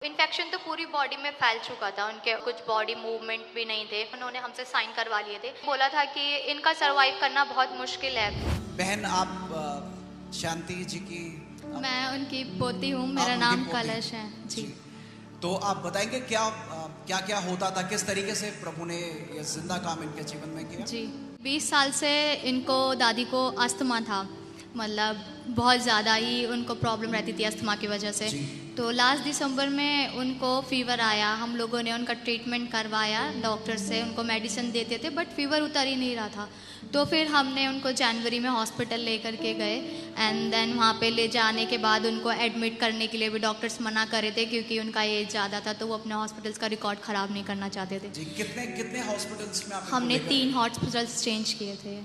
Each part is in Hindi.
इन्फेक्शन तो पूरी बॉडी में फैल चुका था, उनके कुछ बॉडी मूवमेंट भी नहीं थे। उन्होंने हमसे साइन करवा लिए थे, बोला था कि इनका सरवाइव करना बहुत मुश्किल है। बहन आप शांति जी की मैं उनकी पोती हूँ, मेरा उनकी नाम पोती? कलश है जी। तो आप बताएंगे क्या क्या क्या होता था, किस तरीके से प्रभु ने ये जिंदा काम इनके जीवन में किया? जी 20 साल से इनको दादी को अस्थमा था, मतलब बहुत ज़्यादा ही उनको प्रॉब्लम रहती थी अस्थमा की वजह से। जी। तो लास्ट दिसंबर में उनको फीवर आया, हम लोगों ने उनका ट्रीटमेंट करवाया डॉक्टर से, उनको मेडिसिन देते थे बट फीवर उतर ही नहीं रहा था। तो फिर हमने उनको जनवरी में हॉस्पिटल लेकर के गए एंड देन वहाँ पे ले जाने के बाद उनको एडमिट करने के लिए भी डॉक्टर्स मना कर रहे थे क्योंकि उनका एज ज़्यादा था, तो वो अपने हॉस्पिटल्स का रिकॉर्ड ख़राब नहीं करना चाहते थे। जी कितने कितने हॉस्पिटल्स में आप हमने 3 हॉस्पिटल्स चेंज किए थे।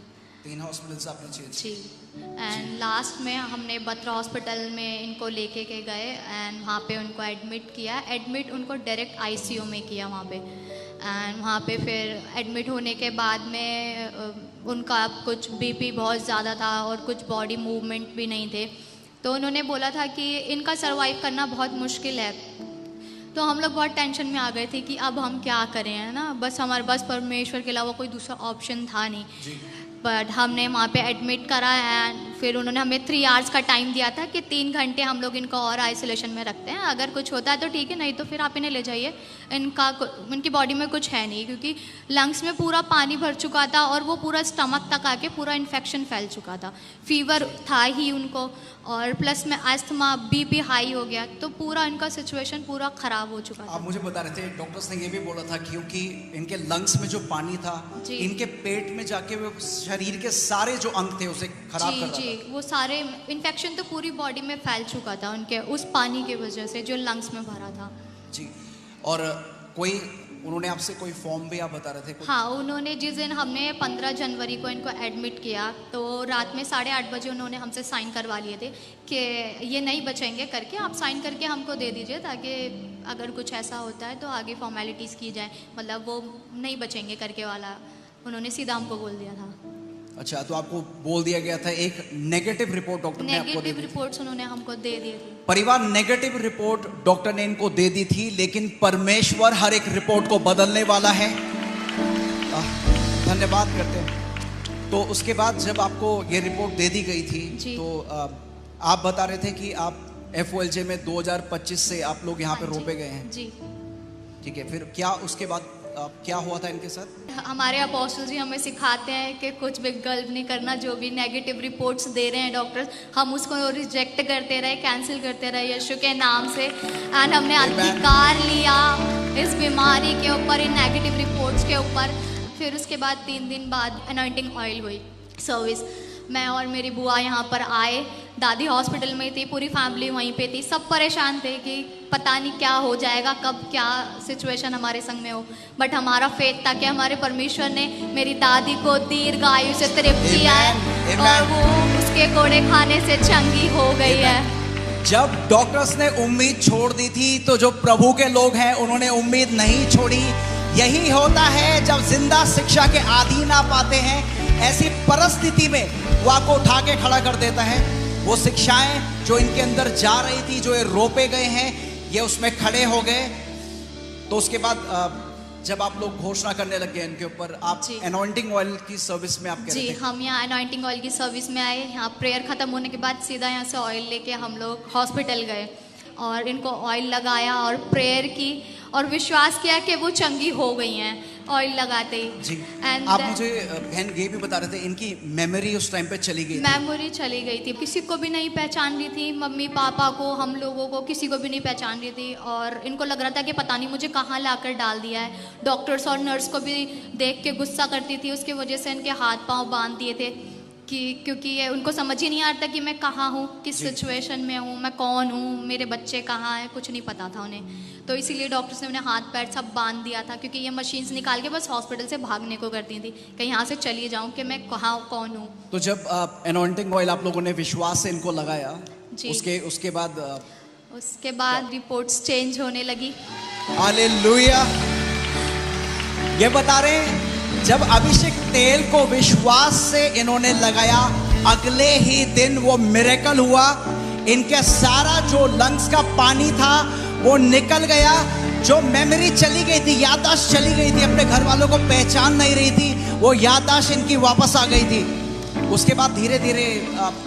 3 हॉस्पिटल्स आपने चेंज जी एंड लास्ट में हमने बत्रा हॉस्पिटल में इनको लेके के गए एंड वहाँ पे उनको एडमिट किया। एडमिट उनको डायरेक्ट आईसीयू में किया वहाँ पे एंड वहाँ पे फिर एडमिट होने के बाद में उनका कुछ बीपी बहुत ज़्यादा था और कुछ बॉडी मूवमेंट भी नहीं थे, तो उन्होंने बोला था कि इनका सरवाइव करना बहुत मुश्किल है। तो हम लोग बहुत टेंशन में आ गए थे कि अब हम क्या करें, है ना, बस हमारे पास परमेश्वर के अलावा कोई दूसरा ऑप्शन था नहीं। बट हमने वहाँ पे एडमिट करा एंड फिर उन्होंने हमें 3 आवर्स का टाइम दिया था कि 3 घंटे हम लोग इनको और आइसोलेशन में रखते हैं, अगर कुछ होता है तो ठीक है, नहीं तो फिर आप इन्हें ले जाइए। इनकी बॉडी में कुछ है नहीं क्योंकि लंग्स में पूरा पानी भर चुका था और वो पूरा स्टमक तक आके पूरा इन्फेक्शन फैल चुका था। फीवर था ही उनको और प्लस में अस्थमा, बीपी हाई हो गया, तो पूरा इनका सिचुएशन पूरा ख़राब हो चुका था। आप मुझे बता रहे थे डॉक्टर्स ने ये भी बोला था क्योंकि इनके लंग्स में जो पानी था जी। इनके पेट में जाके वो शरीर के सारे जो अंग थे उसे खराब कर रहा जी था। वो सारे इन्फेक्शन तो पूरी बॉडी में फैल चुका था उनके उस पानी की वजह से जो लंग्स में भरा था। जी और कोई उन्होंने आपसे कोई फॉर्म भी आप बता रहे थे कुछ? हाँ, उन्होंने जिस दिन हमने 15 जनवरी को इनको एडमिट किया तो रात में 8:30 बजे उन्होंने हमसे साइन करवा लिए थे कि ये नहीं बचेंगे करके, आप साइन करके हमको दे दीजिए ताकि अगर कुछ ऐसा होता है तो आगे फॉर्मेलिटीज़ की जाए, मतलब वो नहीं बचेंगे करके वाला उन्होंने सीधा हमको बोल दिया था। अच्छा, तो आपको बोल दिया गया था, एक नेगेटिव रिपोर्ट डॉक्टर ने आपको दे नेगेटिव दी थी। रिपोर्ट्स उन्होंने हमको दे दी थी। परिवार नेगेटिव रिपोर्ट डॉक्टर ने इनको दे दी थी, लेकिन परमेश्वर हर एक रिपोर्ट को बदलने वाला है। धन्यवाद करते हैं। तो उसके बाद जब आपको ये रिपोर्ट दे दी गई थी तो आप बता रहे थे कि आप FOLJ में 2025 से आप लोग यहाँ पे रोपे गए हैं। जी ठीक है, फिर क्या उसके बाद क्या हुआ था इनके साथ? हमारे अपोस्टल जी हमें सिखाते हैं कि कुछ भी गलत नहीं करना, जो भी नेगेटिव रिपोर्ट्स दे रहे हैं डॉक्टर्स, हम उसको रिजेक्ट करते रहे, कैंसिल करते रहे यीशु के नाम से। एंड हमने अधिकार लिया इस बीमारी के ऊपर, इन नेगेटिव रिपोर्ट्स के ऊपर। फिर उसके बाद 3 दिन बाद अनॉइंटिंग ऑयल हुई सर्विस। मैं और मेरी बुआ यहाँ पर आए, दादी हॉस्पिटल में थी, पूरी फैमिली वहीं पे थी, सब परेशान थे कि पता नहीं क्या हो जाएगा, कब क्या सिचुएशन हमारे संग में हो। बट हमारा फेथ था कि हमारे परमेश्वर ने मेरी दादी को दीर्घ आयु से तृप्त किया है और वो उसके कोड़े खाने से चंगी हो गई है। जब डॉक्टर्स ने उम्मीद छोड़ दी थी तो जो प्रभु के लोग हैं उन्होंने उम्मीद नहीं छोड़ी। यही होता है जब जिंदा शिक्षा के अधीन आ पाते हैं, ऐसी परिस्थिति में वो आपको उठा के खड़ा कर देता है। वो शिक्षाएं जो इनके अंदर जा रही थी, जो ये रोपे गए हैं, ये उसमें खड़े हो गए। तो उसके बाद जब आप लोग घोषणा करने लग गए इनके ऊपर, आप अनॉइंटिंग ऑयल की सर्विस में आप जी, हम यहाँ अनॉइंटिंग ऑयल की सर्विस में आए। यहाँ प्रेयर खत्म होने के बाद सीधा यहाँ से ऑयल लेके हम लोग हॉस्पिटल गए और इनको ऑयल लगाया और प्रेयर की और विश्वास किया कि वो चंगी हो गई हैं ऑयल लगाते ही। जी एंड आप मुझे बहन ये भी बता रहे थे इनकी मेमोरी उस टाइम पे चली गई थी। मेमोरी चली गई थी, किसी को भी नहीं पहचान रही थी, मम्मी पापा को, हम लोगों को, किसी को भी नहीं पहचान रही थी और इनको लग रहा था कि पता नहीं मुझे कहाँ लाकर डाल दिया है। डॉक्टर्स और नर्स को भी देख के गुस्सा करती थी, उसकी वजह से इनके हाथ पाँव बांध दिए थे कि क्योंकि ये उनको समझ ही नहीं आता कि मैं कहाँ हूँ, किस सिचुएशन में हूँ, मैं कौन हूँ, मेरे बच्चे कहाँ हैं, कुछ नहीं पता था उन्हें। तो इसीलिए डॉक्टर्स ने उन्हें हाथ पैर सब बांध दिया था क्योंकि ये मशीन्स निकाल के बस हॉस्पिटल से भागने को करती थी कि यहाँ से चली जाऊँ कि मैं कहाँ कौन हूँ। तो जब अनॉइंटिंग ऑयल आप लोगों ने विश्वास से इनको लगाया, उसके बाद रिपोर्ट्स चेंज होने लगी। हालेलुया। ये बता रहे हैं जब अभिषेक तेल को विश्वास से इन्होंने लगाया, अगले ही दिन वो मिरेकल हुआ। इनके सारा जो लंग्स का पानी था वो निकल गया। जो मेमोरी चली गई थी, याददाश्त चली गई थी, अपने घर वालों को पहचान नहीं रही थी, वो याददाश्त इनकी वापस आ गई थी। उसके बाद धीरे धीरे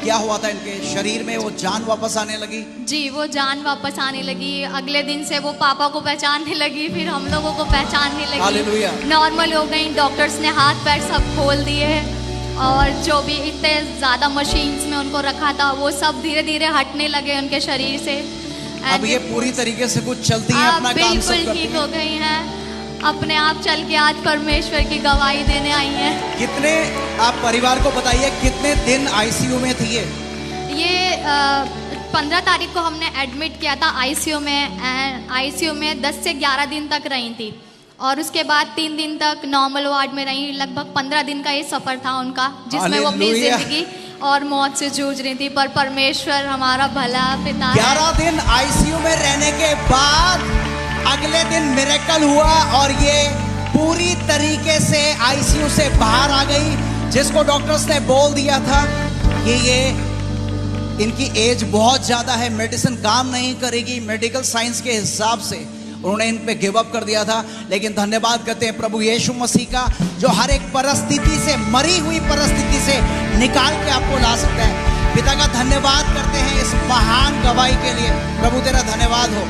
क्या हुआ था, इनके शरीर में वो जान वापस आने लगी। जी, वो जान वापस आने लगी। अगले दिन से वो पापा को पहचानने लगी, फिर हम लोगों को पहचानने लगी। हालेलुया। नॉर्मल हो गई। डॉक्टर्स ने हाथ पैर सब खोल दिए और जो भी इतने ज़्यादा मशीन्स में उनको रखा था वो सब धीरे धीरे हटने लगे उनके शरीर से। अब ये पूरी तरीके से कुछ चलती हैं, अपना काम सब बिल्कुल ठीक हो गई हैं, अपने आप चल के आज परमेश्वर की गवाही देने आई हैं। कितने, आप परिवार को बताइए, कितने दिन आईसीयू में थी ये 15 तारीख को हमने एडमिट किया था आईसीयू में। आईसीयू में 10 से 11 दिन तक रही थी और उसके बाद 3 दिन तक नॉर्मल वार्ड में रही। लगभग 15 दिन का ये सफ़र था उनका, जिसमें वो अपनी जिंदगी और मौत से जूझ रही थी, पर परमेश्वर हमारा भला पिता 11 दिन आईसीयू में रहने के बाद अगले दिन मिरेकल हुआ और ये पूरी तरीके से आईसीयू से बाहर आ गई। जिसको डॉक्टर्स ने बोल दिया था कि ये इनकी एज बहुत ज़्यादा है, मेडिसिन काम नहीं करेगी, मेडिकल साइंस के हिसाब से उन्होंने इन पे गिव अप कर दिया था। लेकिन धन्यवाद करते हैं प्रभु यीशु मसीह का, जो हर एक परिस्थिति से, मरी हुई परिस्थिति से निकाल के आपको ला सकता है। पिता का धन्यवाद करते हैं इस महान गवाही के लिए। प्रभु तेरा धन्यवाद हो।